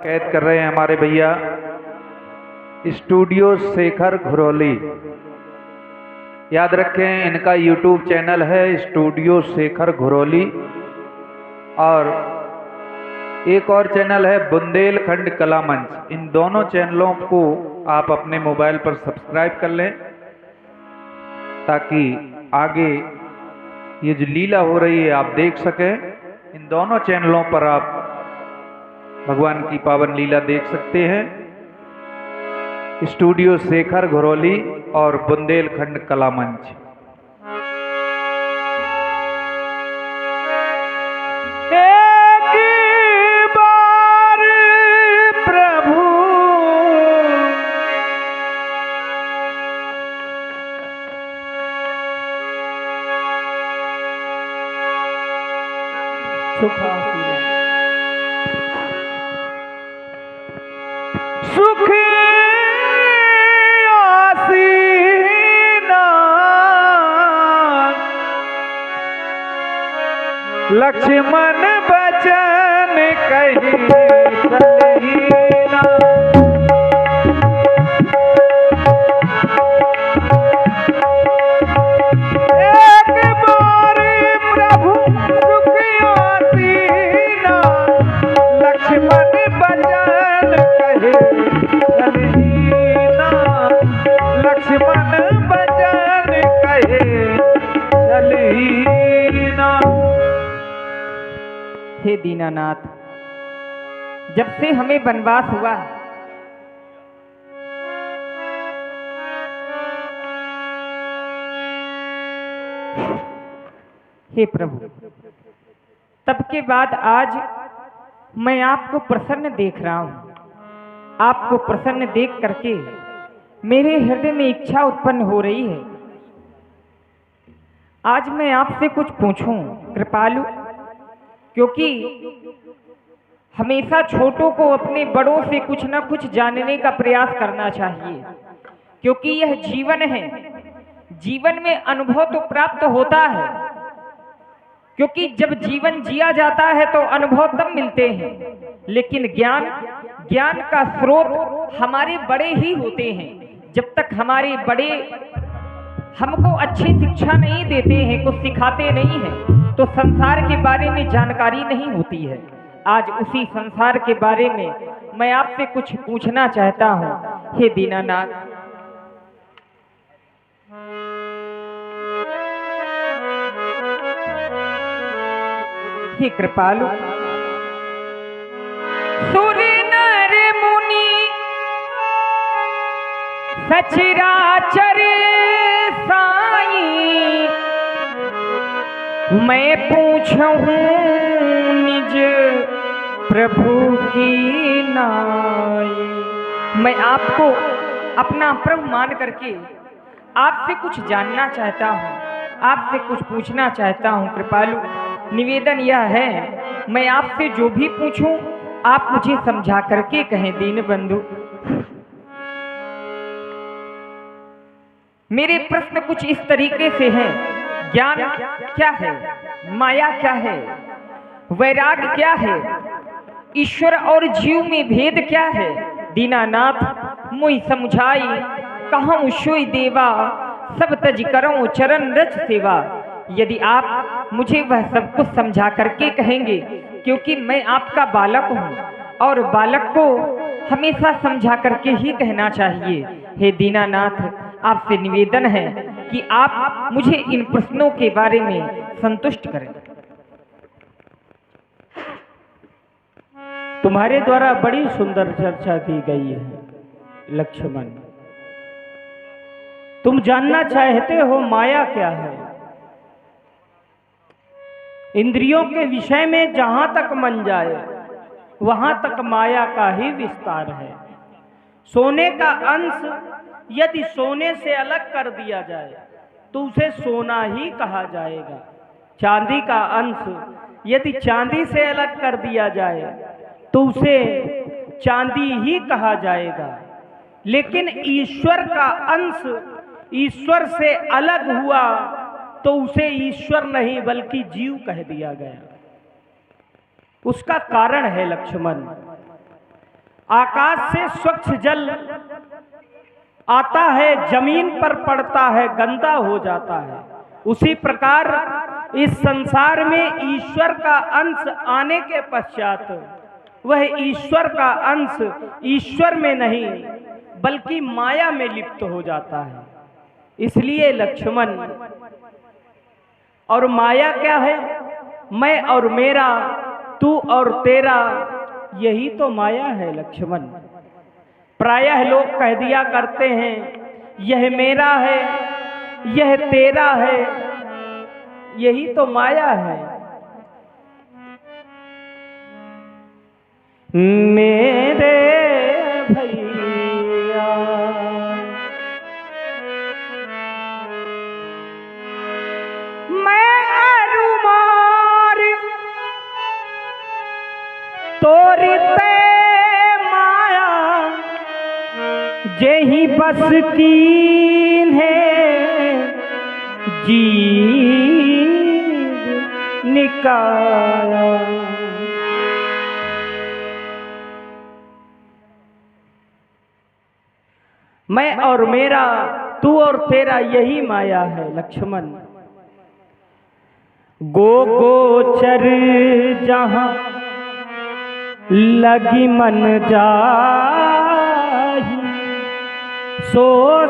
कैद कर रहे हैं हमारे भैया स्टूडियो शेखर घुरौली। याद रखें, इनका यूट्यूब चैनल है स्टूडियो शेखर घुरौली, और एक और चैनल है बुंदेलखंड कला मंच। इन दोनों चैनलों को आप अपने मोबाइल पर सब्सक्राइब कर लें ताकि आगे ये जो लीला हो रही है आप देख सकें। इन दोनों चैनलों पर आप भगवान की पावन लीला देख सकते हैं, स्टूडियो शेखर घुरौली और बुंदेलखंड कला मंच। एक बार प्रभु सुख आसीना लक्ष्मण बचन कही चलहीना। एक बार प्रभु सुख आसीना लक्ष्मण बचन कही चलहीना, लक्ष्मण बचन कहे चलहीना। हे दीनानाथ, जब से हमें वनवास हुआ हे प्रभु, तब के बाद आज मैं आपको प्रसन्न देख रहा हूं। आपको प्रसन्न देख करके मेरे हृदय में इच्छा उत्पन्न हो रही है। आज मैं आपसे कुछ पूछूं कृपालु, क्योंकि हमेशा छोटों को अपने बड़ों से कुछ न कुछ जानने का प्रयास करना चाहिए, क्योंकि यह जीवन है। जीवन में अनुभव तो प्राप्त होता है, क्योंकि जब जीवन जिया जाता है तो अनुभव तब मिलते हैं, लेकिन ज्ञान का स्रोत हमारे बड़े ही होते हैं। जब तक हमारे बड़े हमको अच्छी शिक्षा नहीं देते हैं, कुछ सिखाते नहीं हैं, तो संसार के बारे में जानकारी नहीं होती है। आज उसी संसार के बारे में मैं आपसे कुछ पूछना चाहता हूं। हे दीनानाथ, हे कृपालु, सुर नर मुनि सचराचर साईं, मैं पूछूं निज प्रभु की नाई। मैं आपको अपना प्रभु मान करके आपसे कुछ जानना चाहता हूँ, आपसे कुछ पूछना चाहता हूँ। कृपालु, निवेदन यह है, मैं आपसे जो भी पूछूं आप मुझे समझा करके कहें। दीन बंधु, मेरे प्रश्न कुछ इस तरीके से हैं। ज्ञान क्या है? माया क्या है? वैराग क्या है? ईश्वर और जीव में भेद क्या है? दीनानाथ मुई समझाई, कहूँ सोई देवा, सब तज करूं चरण रज सेवा। यदि आप मुझे वह सब कुछ समझा करके कहेंगे, क्योंकि मैं आपका बालक हूँ और बालक को हमेशा समझा करके ही कहना चाहिए। हे दीनानाथ, आपसे निवेदन है कि आप मुझे इन प्रश्नों के बारे में संतुष्ट करें। तुम्हारे द्वारा बड़ी सुंदर चर्चा की गई है लक्ष्मण। तुम जानना चाहते हो माया क्या है। इंद्रियों के विषय में जहां तक मन जाए वहां तक माया का ही विस्तार है। सोने का अंश यदि सोने से अलग कर दिया जाए तो उसे सोना ही कहा जाएगा। चांदी का अंश यदि चांदी से अलग कर दिया जाए तो उसे चांदी ही कहा जाएगा। लेकिन ईश्वर का अंश ईश्वर से अलग हुआ तो उसे ईश्वर नहीं बल्कि जीव कह दिया गया। उसका कारण है लक्ष्मण, आकाश से स्वच्छ जल आता है, जमीन पर पड़ता है, गंदा हो जाता है। उसी प्रकार इस संसार में ईश्वर का अंश आने के पश्चात वह ईश्वर का अंश ईश्वर में नहीं बल्कि माया में लिप्त हो जाता है। इसलिए लक्ष्मण, और माया क्या है? मैं और मेरा, तू और तेरा, यही तो माया है लक्ष्मण। प्रायः लोग कह दिया करते हैं यह मेरा है, यह तेरा है, यही तो माया है। मेरे भैया मैं अरुमार तोरी ते माया जेही बस कीन है जीव निकाया। मैं और मेरा, तू और तेरा, यही माया है लक्ष्मण। गोचर जहां लगी मन जाही, सो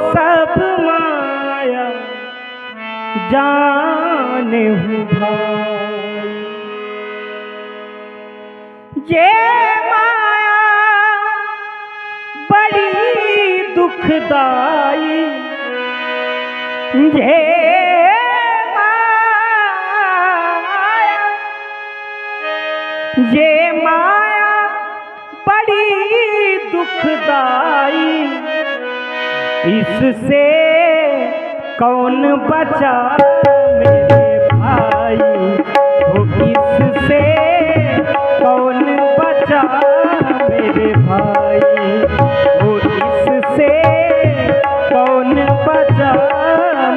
सब माया जाने हूँ भाई। ये माया बड़ी दुखदाई, ये माया बड़ी दुखदाई, इससे कौन बचा मेरे भाई हो, इससे कौन बचा मेरे भाई हो, इससे कौन बचा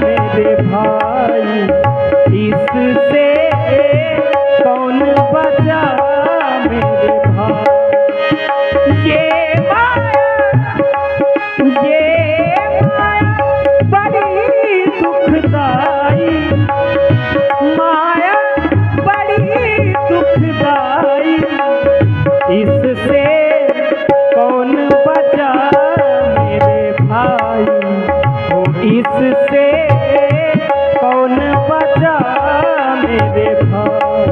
मेरे भाई, इससे कौन बचा मेरे भाई। ये माया बड़ी दुखदाई, माया बड़ी दुखदाई, इससे कौन बचा मेरे भाई हो, इससे कौन बचा मेरे भाई।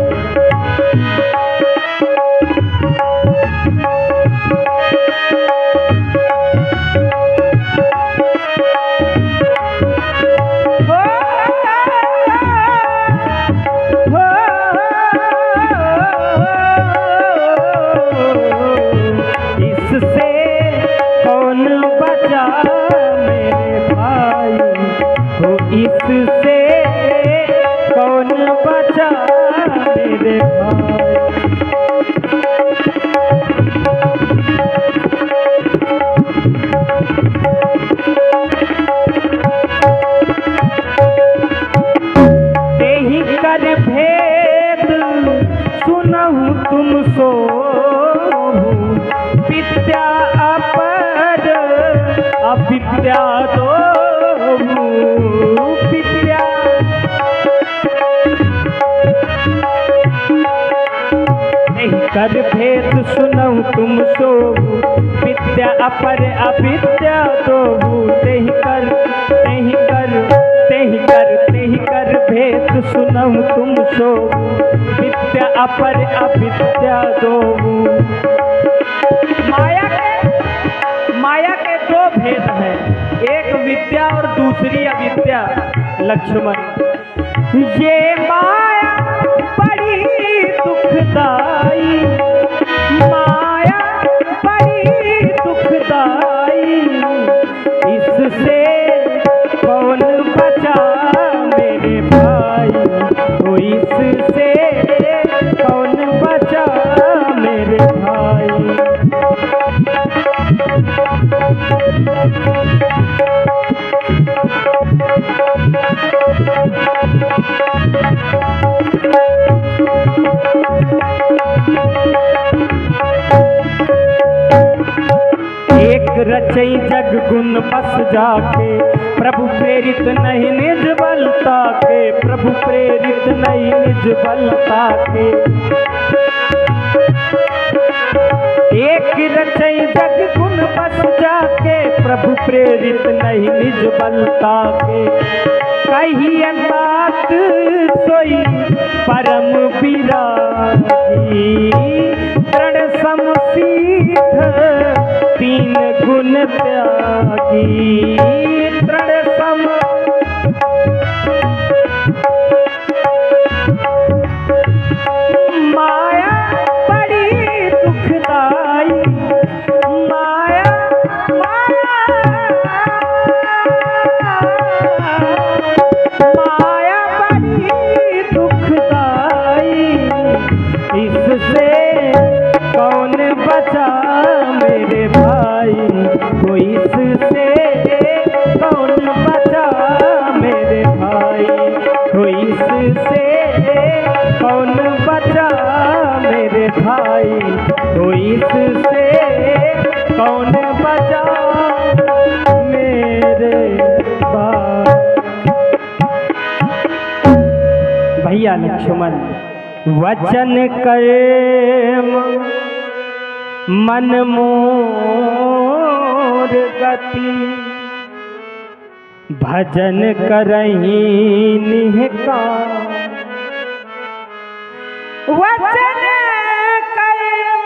इससे कौन बचा मेरे भाई हो, इससे कौन बचा मेरे भाई। तेहि कर भेद सुनहु तुम सो, विद्या अपर अविद्या दो विद्या। नहीं कर भेद सुनहु तुम सो, विद्या अपर अविद्या दो। तेहि कर तेहि कर तेहि कर तेहि कर भेद सुनहु तुम सो, विद्या अपर अविद्या दो। माया के दो भेद हैं, एक विद्या और दूसरी अविद्या लक्ष्मण। ये माया बड़ी दुखदाई, माया बड़ी दुखदाई, इससे कौन बचा मेरे भाई हो, इससे कौन बचा मेरे भाई। रचई जग गुण बस जाके, प्रभु प्रेरित नहीं निज बलता के, प्रभु प्रेरित नहीं निज बलता के। एक रचई जग गुण बस जाके, प्रभु प्रेरित नहीं निज बलता के। कही बात सोई परम विरागी, दृढ़ समसीध तीन गुण त्यागी। दृढ़ सम माया बड़ी दुखदाई, माया माया बड़ी दुखदाई, इससे कौन बचा मेरे भाई, कोई इससे कौन बचा मेरे भाई, कोई इससे कौन बचा मेरे भाई, कोई इससे कौन बचा मेरे भाई। भैया लक्ष्मण वचन कर्म मन मोर गति, भजन करही निहकाम। वचन कर्म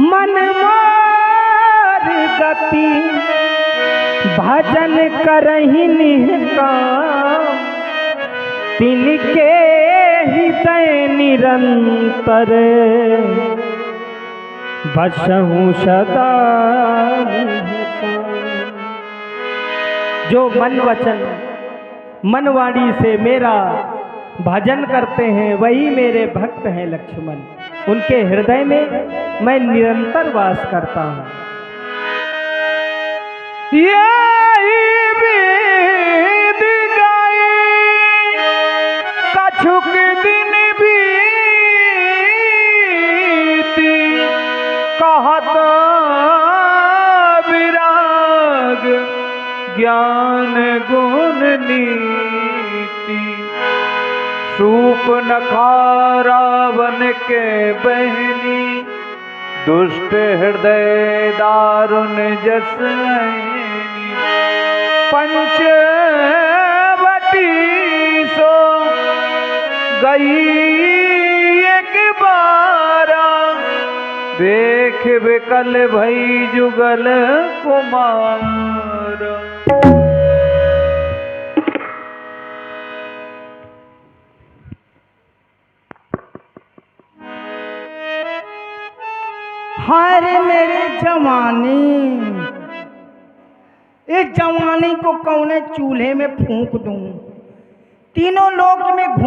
मन मोर गति, भजन करही निहकाम। तिनके हृदय निरंतर बसहूँ सदा निहकाम। जो मन वचन मनवाणी से मेरा भजन करते हैं वही मेरे भक्त हैं लक्ष्मण। उनके हृदय में मैं निरंतर वास करता हूँ। कछुक दिन बीती, कहत विराग ज्ञान गुण नीति। सूपनखा रावण के बहनी, दुष्ट हृदय दारुण जस नैनी। पंचवटी सो गई एक बारा, देख विकल भई जुगल कुमार। हाय मेरे जवानी, इस जवानी को कौने चूल्हे में फूंक दूं। तीनों लोक में